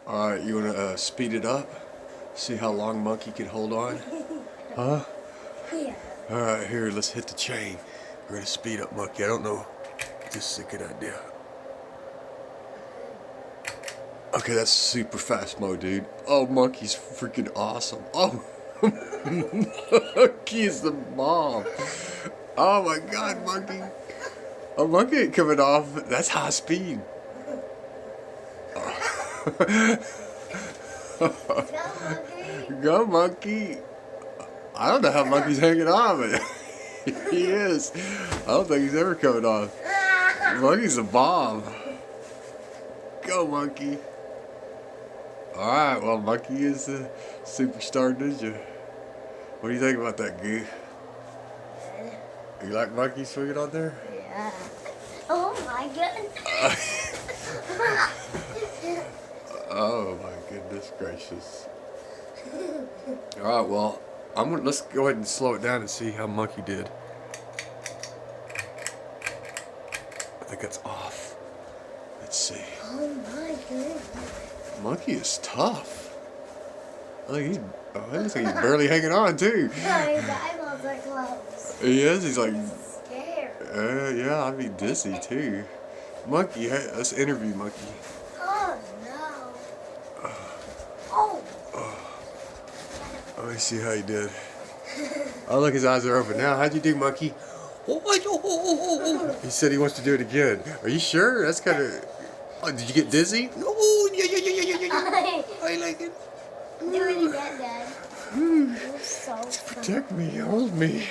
Alright, you wanna speed it up? See how long Monkey can hold on? Huh? Yeah. Alright, here, let's hit the chain. We're gonna speed up Monkey. I don't know. This is a good idea. Okay, that's super fast mode, dude. Oh, Monkey's freaking awesome. Oh, Monkey is the bomb. Oh my god, Monkey. Oh, Monkey ain't coming off. That's high speed. Go, Monkey. Go, Monkey. I don't know how Monkey's hanging on, but he is. I don't think he's ever coming off. Monkey's a bomb. Go, Monkey. Alright, well, Monkey is the superstar ninja. What do you think about that, Goo? You like Monkey swinging on there? Yeah. Oh my goodness. Oh my goodness gracious. Alright, well, let's go ahead and slow it down and see how Monkey did. I think that's off. Let's see. Oh my goodness. Monkey is tough. I think it looks like he's barely hanging on too. Sorry, the eyeballs are closed. He is, he's like, Scared. yeah, I'd be dizzy too. Monkey, hey, let's interview Monkey. Oh no. Oh. Let me see how he did. Oh, look, his eyes are open now. How'd you do, Monkey? He said he wants to do it again. Are you sure? That's kind of... Oh, did you get dizzy? Oh, yeah. I like it. Do it again, Dad. You're so funny. Protect me, hold me.